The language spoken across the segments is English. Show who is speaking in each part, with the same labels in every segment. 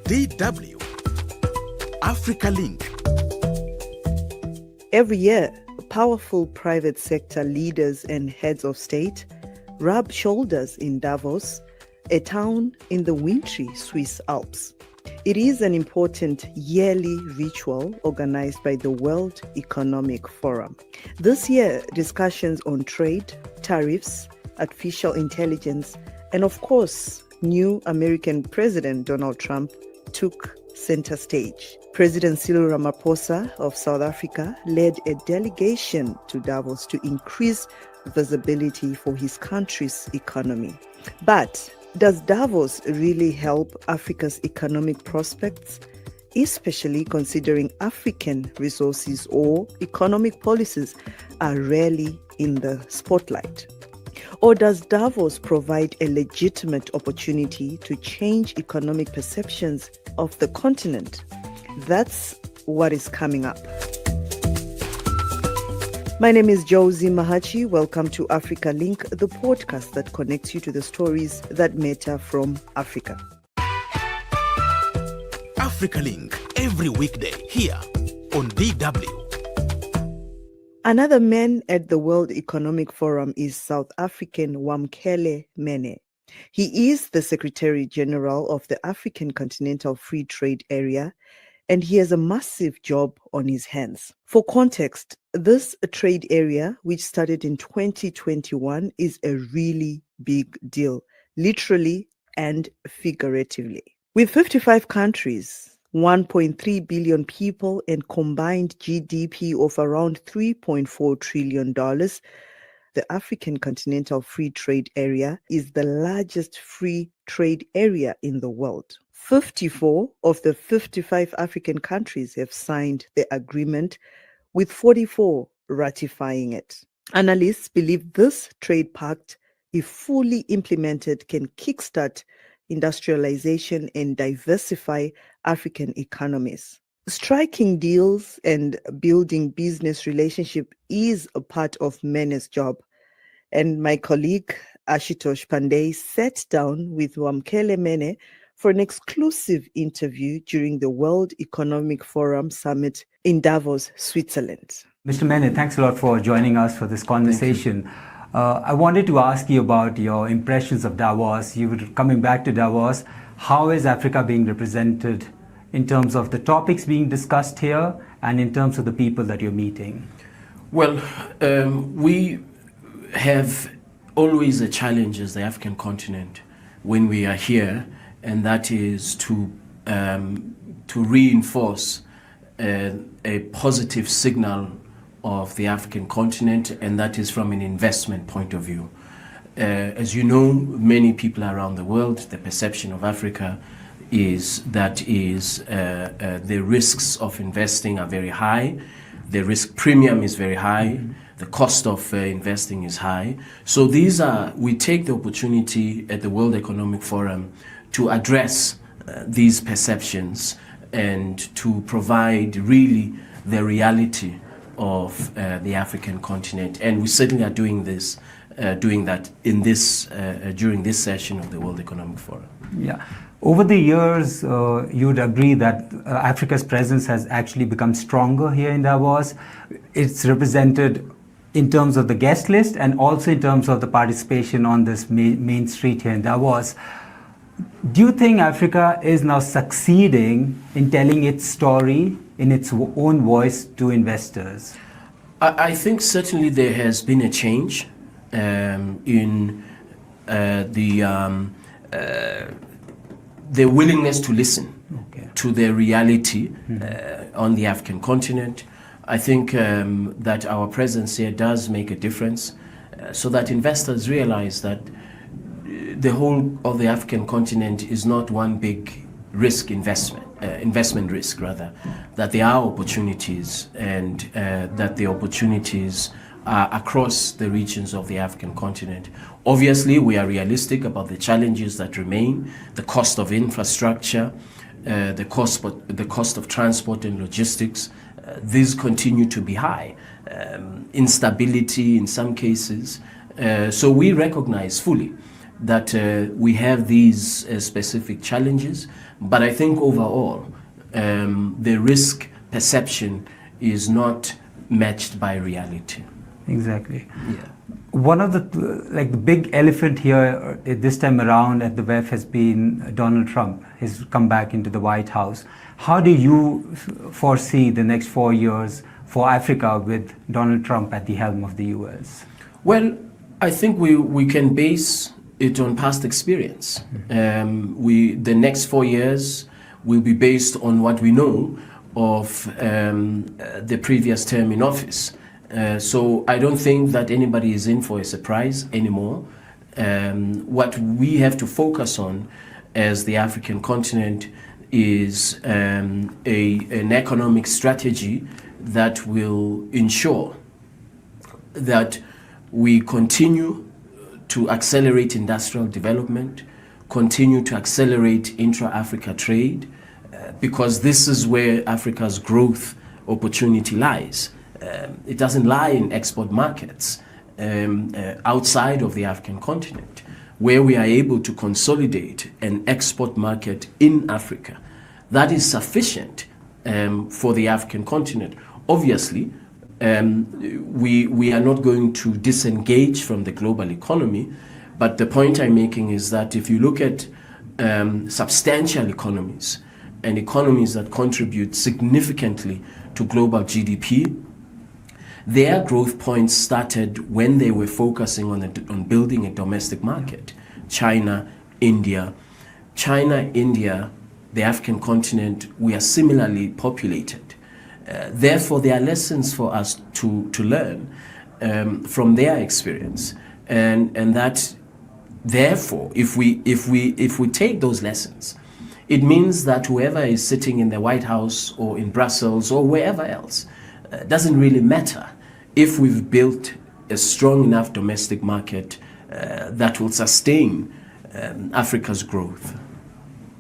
Speaker 1: DW Africa Link.
Speaker 2: Every year, powerful private sector leaders and heads of state rub shoulders in Davos, a town in the wintry Swiss Alps. It is an important yearly ritual organized by the World Economic Forum. This year, discussions on trade, tariffs, artificial intelligence, and of course, new American President Donald Trump took center stage. President Cyril Ramaphosa of South Africa led a delegation to Davos to increase visibility for his country's economy. But does Davos really help Africa's economic prospects, especially considering African resources or economic policies are rarely in the spotlight? Or does Davos provide a legitimate opportunity to change economic perceptions of the continent? That's what is coming up. My name is Josie Mahachi. Welcome to Africa Link, the podcast that connects you to the stories that matter from Africa.
Speaker 1: Africa Link, every weekday here on DW.
Speaker 2: Another man at the World Economic Forum is South African Wamkele Mene. He is the Secretary General of the African Continental Free Trade Area, and he has a massive job on his hands. For context, this trade area, which started in 2021, is a really big deal, literally and figuratively. With 55 countries, 1.3 billion people, and combined GDP of around $3.4 trillion, the African Continental Free Trade Area is the largest free trade area in the world. 54 of the 55 African countries have signed the agreement, with 44 ratifying it. Analysts believe this trade pact, if fully implemented, can kickstart industrialization and diversify African economies. Striking deals and building business relationship is a part of Mene's job. And my colleague Ashutosh Pandey sat down with Wamkele Mene for an exclusive interview during the World Economic Forum Summit in Davos, Switzerland.
Speaker 3: Mr. Mene, thanks a lot for joining us for this conversation. I wanted to ask you about your impressions of Davos. You were coming back to Davos. How is Africa being represented in terms of the topics being discussed here and in terms of the people that you're meeting?
Speaker 4: Well, we have always a challenge as the African continent when we are here, and that is to reinforce a positive signal of the African continent, and that is from an investment point of view. As you know, many people around the world, the perception of Africa is that the risks of investing are very high, the risk premium is very high, the cost of investing is high. So we take the opportunity at the World Economic Forum to address these perceptions and to provide really the reality of the African continent, and we certainly are doing that in this during this session of the World Economic Forum.
Speaker 3: Yeah, over the years, you would agree that Africa's presence has actually become stronger here in Davos. It's represented in terms of the guest list and also in terms of the participation on this main street here in Davos. Do you think Africa is now succeeding in telling its story in its own voice to investors?
Speaker 4: I think certainly there has been a change in the willingness to listen to the reality on the African continent. I think that our presence here does make a difference, so that investors realize that the whole of the African continent is not one big investment risk rather, that there are opportunities, and that the opportunities are across the regions of the African continent. Obviously, we are realistic about the challenges that remain, the cost of infrastructure, the cost of transport and logistics. These continue to be high. Instability in some cases. So we recognize fully that we have these specific challenges, but I think overall the risk perception is not matched by reality.
Speaker 3: Exactly.
Speaker 4: Yeah.
Speaker 3: One of the the big elephant here this time around at the WEF has been Donald Trump. He's come back into the White House. How do you foresee the next 4 years for Africa with Donald Trump at the helm of the US?
Speaker 4: Well, I think we can base it on past experience. The next 4 years will be based on what we know of the previous term in office. So I don't think that anybody is in for a surprise anymore. What we have to focus on as the African continent is an economic strategy that will ensure that we continue to accelerate industrial development, continue to accelerate intra-Africa trade, because this is where Africa's growth opportunity lies. It doesn't lie in export markets outside of the African continent, where we are able to consolidate an export market in Africa. That is sufficient for the African continent. Obviously, we are not going to disengage from the global economy, but the point I'm making is that if you look at substantial economies and economies that contribute significantly to global GDP, their growth points started when they were focusing on building a domestic market. China, India, the African continent, we are similarly populated. Therefore, there are lessons for us to learn from their experience, and that therefore, if we take those lessons, it means that whoever is sitting in the White House or in Brussels or wherever else doesn't really matter if we've built a strong enough domestic market that will sustain Africa's growth.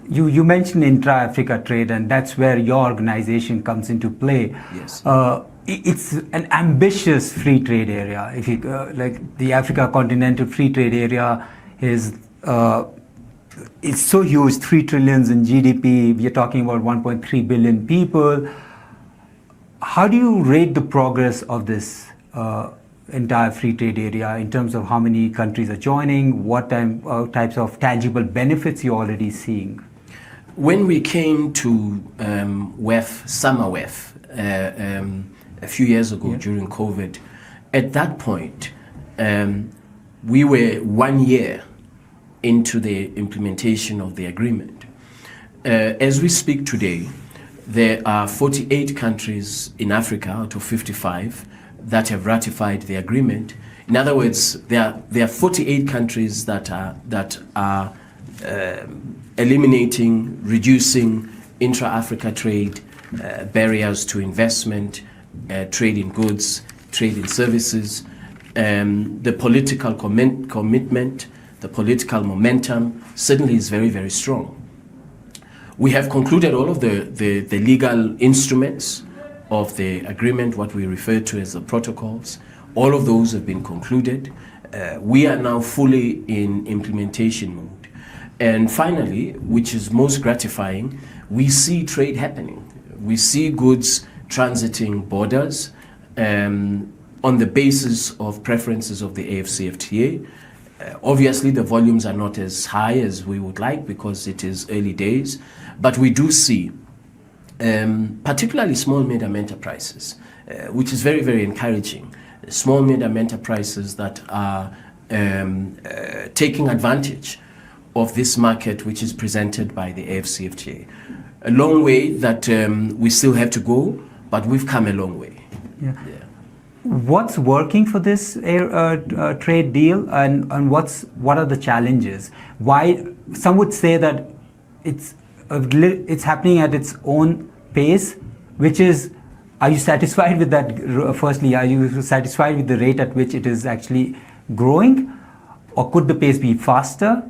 Speaker 3: You mentioned intra-Africa trade, and that's where your organization comes into play.
Speaker 4: Yes.
Speaker 3: It's an ambitious free trade area. If you the Africa Continental Free Trade Area is it's so huge, 3 trillions in GDP. We are talking about 1.3 billion people. How do you rate the progress of this entire free trade area in terms of how many countries are joining, what types of tangible benefits you're already seeing?
Speaker 4: When we came to WEF, summer WEF, a few years ago during COVID, at that point, we were 1 year into the implementation of the agreement. As we speak today, there are 48 countries in Africa out of 55 that have ratified the agreement. In other words, there are 48 countries that are eliminating, reducing intra-Africa trade, barriers to investment, trade in goods, trade in services. The political commitment, the political momentum certainly is very, very strong. We have concluded all of the legal instruments of the agreement, what we refer to as the protocols. All of those have been concluded. We are now fully in implementation mode. And finally, which is most gratifying, we see trade happening. We see goods transiting borders on the basis of preferences of the AfCFTA. Obviously, the volumes are not as high as we would like because it is early days, but we do see particularly small medium enterprises, which is very, very encouraging. Small medium enterprises that are taking advantage of this market which is presented by the AfCFTA. A long way that we still have to go, but we've come a long way.
Speaker 3: Yeah. What's working for this trade deal, and what are the challenges? Why some would say that it's happening at its own pace, which is, are you satisfied with that? Firstly, are you satisfied with the rate at which it is actually growing, or could the pace be faster,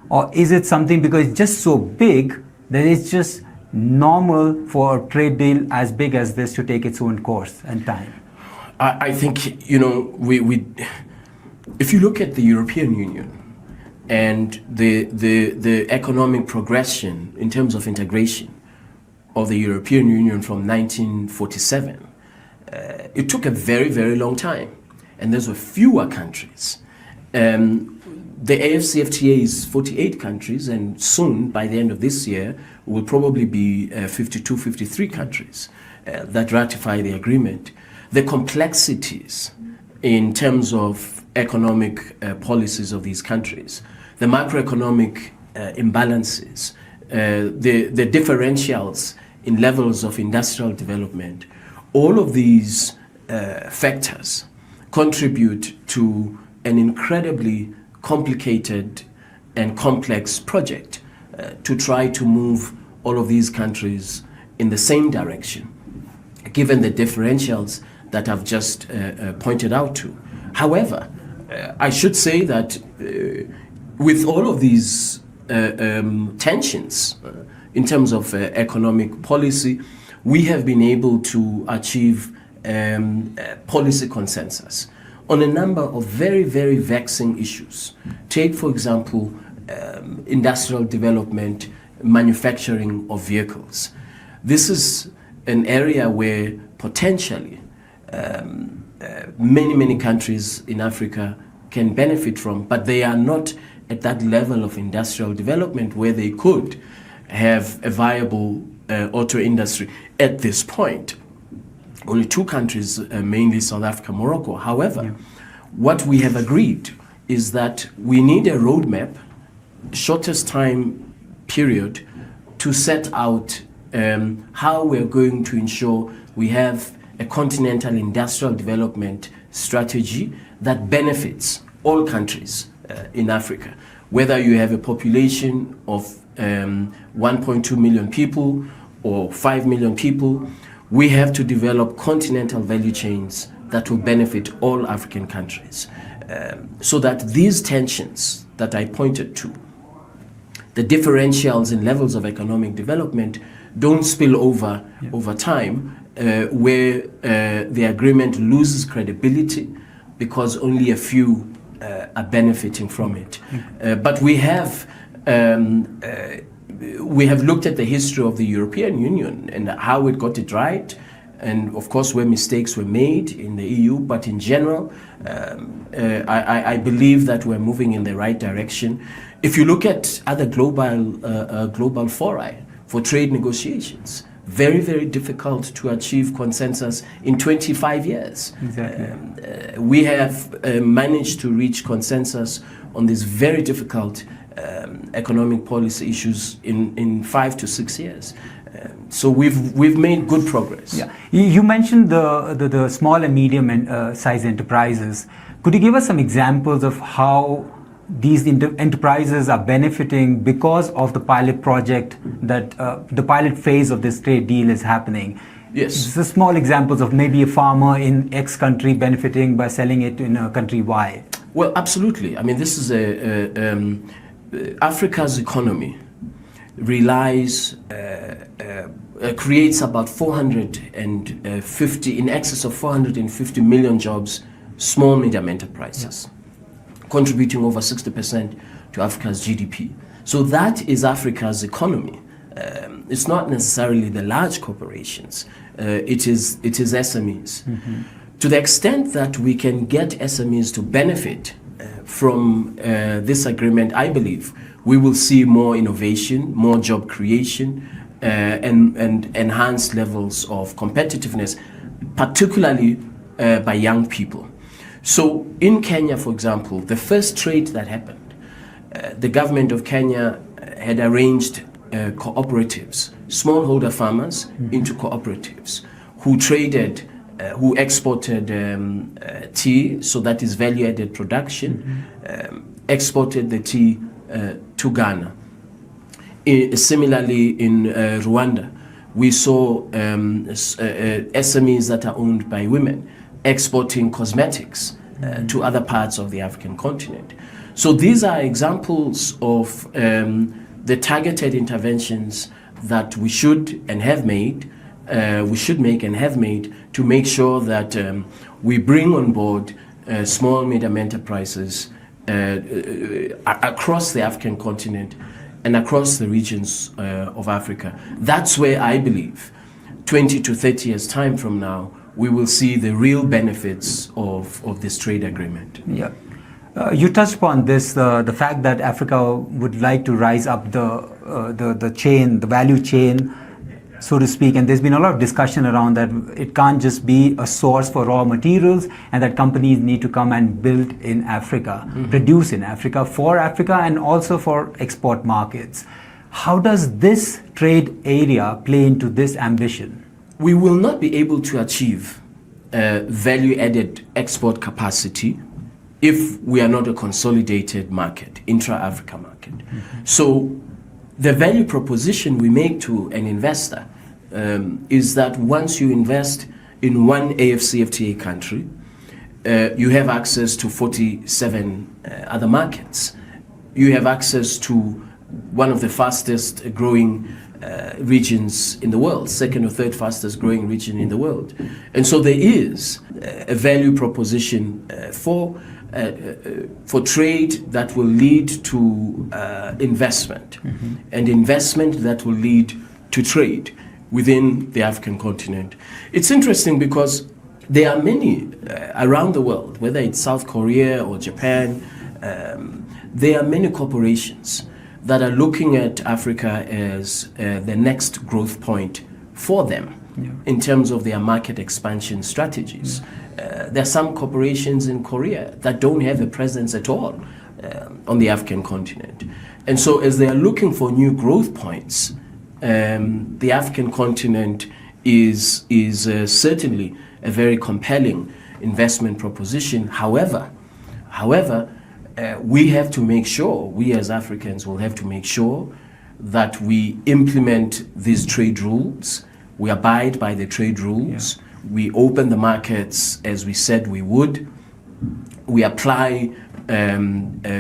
Speaker 3: or is it something because it's just so big that it's just normal for a trade deal as big as this to take its own course and time?
Speaker 4: I think, if you look at the European Union, and the economic progression in terms of integration of the European Union from 1947, it took a very, very long time. And there's fewer countries. The AFCFTA is 48 countries, and soon, by the end of this year, will probably be 52, 53 countries that ratify the agreement. The complexities in terms of economic policies of these countries, the macroeconomic imbalances, the differentials in levels of industrial development, all of these factors contribute to an incredibly complicated and complex project to try to move all of these countries in the same direction, given the differentials that I've just pointed out to. However, I should say that with all of these tensions in terms of economic policy, we have been able to achieve policy consensus on a number of very, very vexing issues. Take, for example, industrial development, manufacturing of vehicles. This is an area where potentially many countries in Africa can benefit from, but they are not at that level of industrial development where they could have a viable auto industry at this point. Only two countries, mainly South Africa, Morocco. However, what we have agreed is that we need a roadmap, shortest time period, to set out how we're going to ensure we have a continental industrial development strategy that benefits all countries in Africa. Whether you have a population of 1.2 million people or 5 million people, we have to develop continental value chains that will benefit all African countries, so that these tensions that I pointed to, the differentials in levels of economic development, don't spill over over time, where the agreement loses credibility because only a few are benefiting from it. But we have looked at the history of the European Union and how it got it right, and of course where mistakes were made in the EU, but in general, I believe that we're moving in the right direction. If you look at other global fora for trade negotiations, very, very difficult to achieve consensus in 25 years.
Speaker 3: Exactly.
Speaker 4: We have managed to reach consensus on these very difficult economic policy issues in 5 to 6 years. So we've made good progress.
Speaker 3: Yeah. You mentioned the small and medium size enterprises. Could you give us some examples of how these enterprises are benefiting because of the pilot project that the pilot phase of this trade deal is happening?
Speaker 4: Yes.
Speaker 3: Just small examples of maybe a farmer in X country benefiting by selling it in a country Y.
Speaker 4: Well, absolutely. I mean, this is Africa's economy relies, creates about 450, in excess of 450 million jobs, small, medium enterprises, contributing over 60% to Africa's GDP. So that is Africa's economy. It's not necessarily the large corporations. It is SMEs. Mm-hmm. To the extent that we can get SMEs to benefit from this agreement, I believe we will see more innovation, more job creation, and enhanced levels of competitiveness, particularly by young people. So in Kenya, for example, the first trade that happened, the government of Kenya had arranged cooperatives, smallholder farmers into cooperatives who traded, who exported tea, so that is value-added production, exported the tea to Ghana. Similarly, in Rwanda, we saw SMEs that are owned by women exporting cosmetics to other parts of the African continent. So these are examples of the targeted interventions that we should and have made, we should make and have made to make sure that we bring on board small, medium enterprises across the African continent and across the regions of Africa. That's where I believe 20 to 30 years time from now, we will see the real benefits of this trade agreement.
Speaker 3: Yeah. You touched upon this, the fact that Africa would like to rise up the chain, the value chain, so to speak, and there's been a lot of discussion around that it can't just be a source for raw materials and that companies need to come and build in Africa, produce in Africa, for Africa and also for export markets. How does this trade area play into this ambition?
Speaker 4: We will not be able to achieve value-added export capacity if we are not a consolidated market, intra-Africa market. So the value proposition we make to an investor is that once you invest in one AfCFTA country, you have access to 47 other markets. You have access to one of the fastest growing regions in the world, second or third fastest growing region in the world. And so there is a value proposition for trade that will lead to investment, and investment that will lead to trade within the African continent. It's interesting because there are many around the world, whether it's South Korea or Japan, there are many corporations that are looking at Africa as the next growth point for them in terms of their market expansion strategies. There are some corporations in Korea that don't have a presence at all on the African continent. And so as they are looking for new growth points, the African continent is certainly a very compelling investment proposition. However, we have to make sure, we as Africans will have to make sure that we implement these trade rules, we abide by the trade rules, we open the markets as we said we would, we apply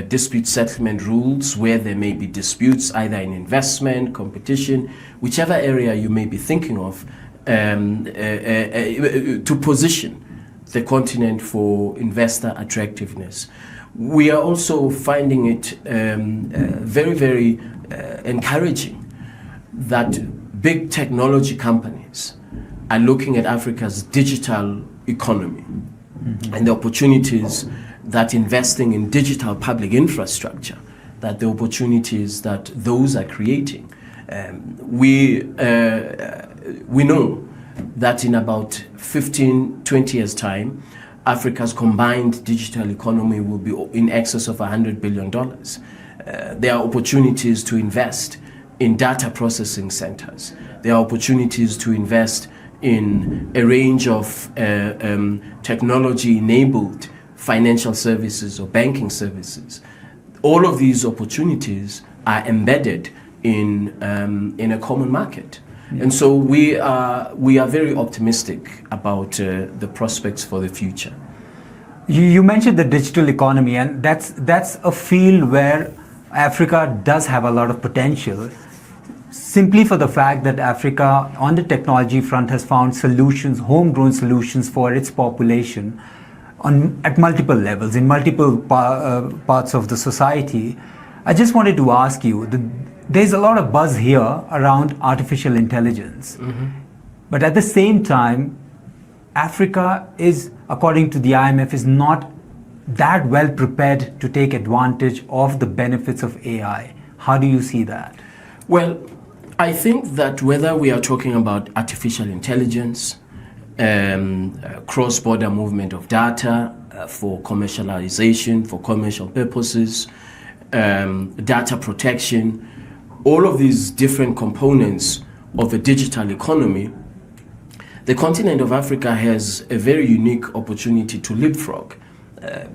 Speaker 4: dispute settlement rules where there may be disputes either in investment, competition, whichever area you may be thinking of, to position the continent for investor attractiveness. We are also finding it very, very encouraging that big technology companies are looking at Africa's digital economy and the opportunities that investing in digital public infrastructure, that the opportunities that those are creating. We know that in about 15, 20 years' time, Africa's combined digital economy will be in excess of $100 billion. There are opportunities to invest in data processing centers. There are opportunities to invest in a range of technology-enabled financial services or banking services. All of these opportunities are embedded in a common market. And so we are very optimistic about the prospects for the future.
Speaker 3: You mentioned the digital economy, and that's a field where Africa does have a lot of potential, simply for the fact that Africa on the technology front has found solutions, homegrown solutions for its population at multiple levels, in multiple parts of the society. I just wanted to ask you, there's a lot of buzz here around artificial intelligence. But at the same time, Africa is, according to the IMF, is not that well prepared to take advantage of the benefits of AI. How do you see that?
Speaker 4: Well, I think that whether we are talking about artificial intelligence, cross-border movement of data for commercialization, for commercial purposes, data protection, all of these different components of a digital economy, the continent of Africa has a very unique opportunity to leapfrog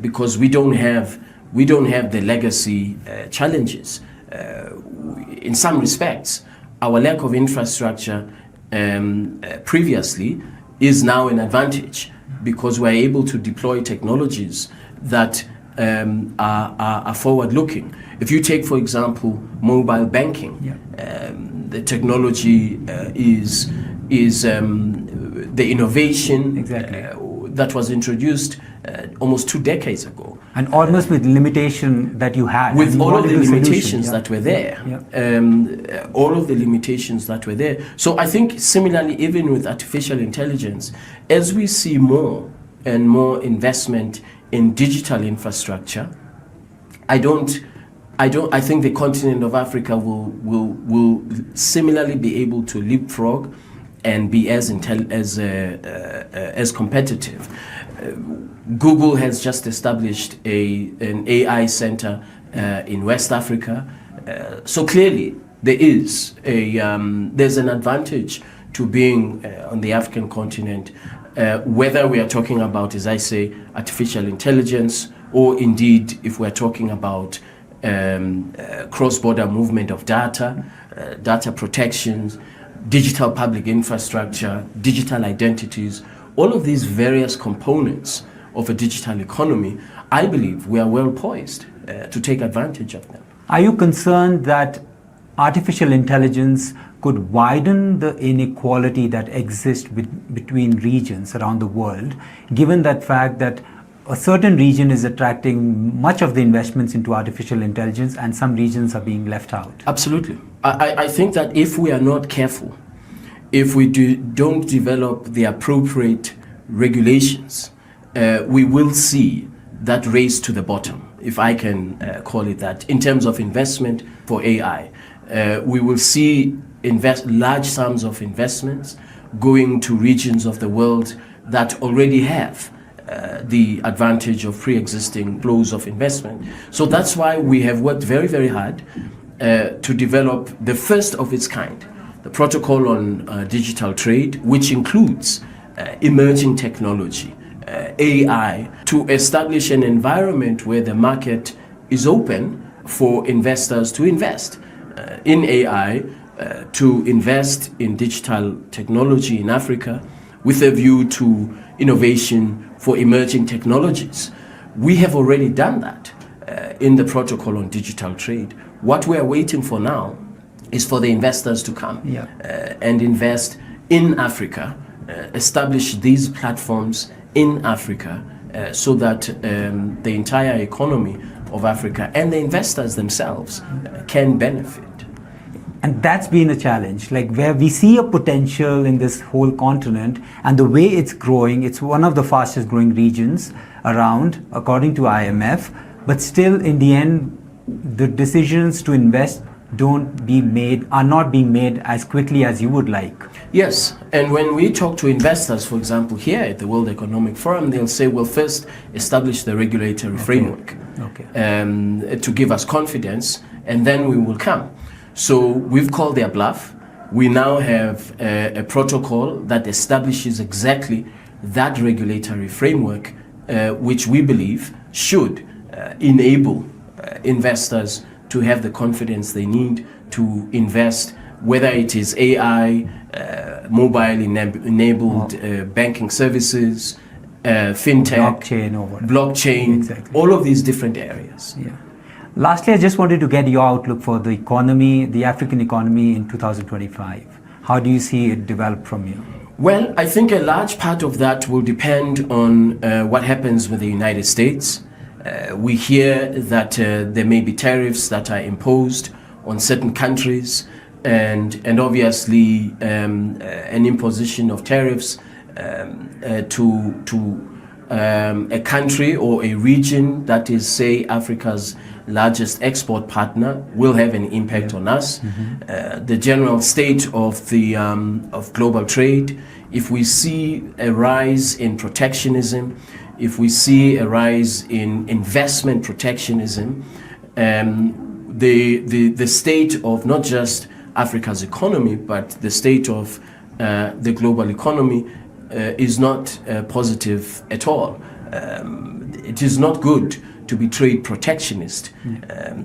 Speaker 4: because we don't have the legacy challenges. In some respects, our lack of infrastructure previously is now an advantage because we're able to deploy technologies that are forward-looking. If you take, for example, mobile banking, the technology is the innovation that was introduced almost 2 decades ago.
Speaker 3: And almost with limitation that you had.
Speaker 4: With
Speaker 3: and you
Speaker 4: all of
Speaker 3: wanted
Speaker 4: the
Speaker 3: a solution.
Speaker 4: limitations
Speaker 3: Yeah.
Speaker 4: that were there.
Speaker 3: Yeah.
Speaker 4: All of the limitations that were there. So I think similarly, even with artificial intelligence, as we see more and more investment in digital infrastructure, I think the continent of Africa will similarly be able to leapfrog and be as competitive. Google has just established an AI center in West Africa. So clearly there's an advantage to being on the African continent, whether we are talking about, as I say, artificial intelligence, or indeed if we're talking about cross-border movement of data, data protections, digital public infrastructure, digital identities, all of these various components of a digital economy, I believe we are well poised to take advantage of them.
Speaker 3: Are you concerned that artificial intelligence could widen the inequality that exists between regions around the world, given that fact that a certain region is attracting much of the investments into artificial intelligence and some regions are being left out?
Speaker 4: Absolutely. I think that if we are not careful, if we don't develop the appropriate regulations, we will see that race to the bottom, if I can call it that, in terms of investment for AI. We will see large sums of investments going to regions of the world that already have the advantage of pre-existing flows of investment. So that's why we have worked very, very hard to develop the first of its kind, the protocol on digital trade, which includes emerging technology, AI, to establish an environment where the market is open for investors to invest in AI, to invest in digital technology in Africa with a view to innovation for emerging technologies. We have already done that in the protocol on digital trade. What we are waiting for now is for the investors to come and invest in Africa, establish these platforms in Africa so that the entire economy of Africa and the investors themselves can benefit.
Speaker 3: And that's been a challenge, like where we see a potential in this whole continent and the way it's growing, it's one of the fastest growing regions around, according to IMF, but still in the end, the decisions to invest are not being made as quickly as you would like.
Speaker 4: Yes, and when we talk to investors, for example, here at the World Economic Forum, they'll say, well, first establish the regulatory framework to give us confidence, and then we will come. So we've called their bluff. We now have a protocol that establishes exactly that regulatory framework, which we believe should enable investors to have the confidence they need to invest, whether it is AI, mobile-enabled banking services, fintech, blockchain,
Speaker 3: exactly.
Speaker 4: All of these different areas.
Speaker 3: Yeah. Lastly, I just wanted to get your outlook for the economy, the African economy in 2025. How do you see it develop from here?
Speaker 4: Well, I think a large part of that will depend on what happens with the United States. We hear that there may be tariffs that are imposed on certain countries, and obviously an imposition of tariffs to a country or a region that is, say, Africa's largest export partner will have an impact on us. The general state of the of global trade, if we see a rise in protectionism, if we see a rise in investment protectionism, the state of not just Africa's economy, but the state of the global economy is not positive at all. It is not good to be trade protectionist.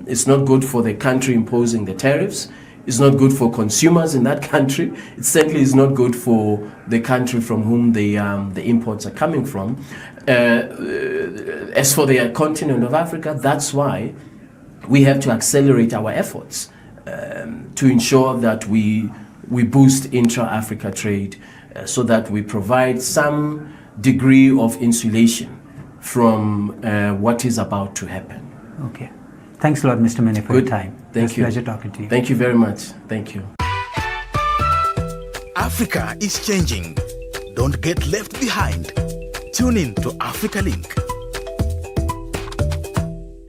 Speaker 4: It's not good for the country imposing the tariffs. It's not good for consumers in that country. It certainly is not good for the country from whom the imports are coming from. As for the continent of Africa, that's why we have to accelerate our efforts to ensure that we boost intra-Africa trade so that we provide some degree of insulation from what is about to happen.
Speaker 3: Okay. Thanks a lot, Mr. Mene, for your
Speaker 4: Good.
Speaker 3: time.
Speaker 4: Thank
Speaker 3: It's
Speaker 4: you.
Speaker 3: a pleasure talking to you.
Speaker 4: Thank you very much. Thank you.
Speaker 1: Africa is changing. Don't get left behind. Tune in to Africa Link.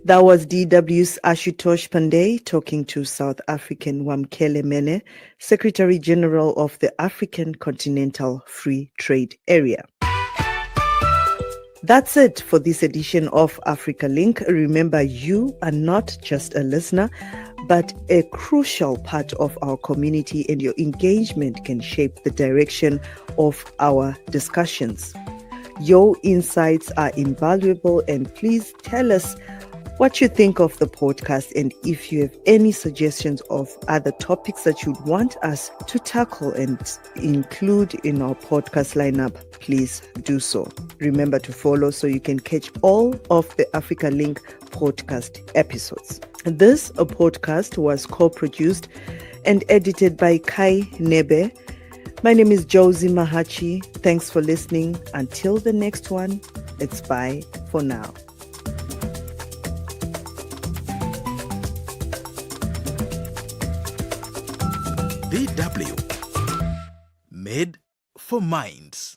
Speaker 2: That was DW's Ashutosh Pandey talking to South African Wamkele Mene, Secretary General of the African Continental Free Trade Area. That's it for this edition of Africa Link. Remember, you are not just a listener, but a crucial part of our community, and your engagement can shape the direction of our discussions. Your insights are invaluable, and please tell us what you think of the podcast, and if you have any suggestions of other topics that you'd want us to tackle and include in our podcast lineup, please do so. Remember to follow so you can catch all of the Africa Link podcast episodes. This podcast was co-produced and edited by Kai Nebe. My name is Josie Mahachi. Thanks for listening. Until the next one, it's bye for now.
Speaker 1: DW. Made for minds.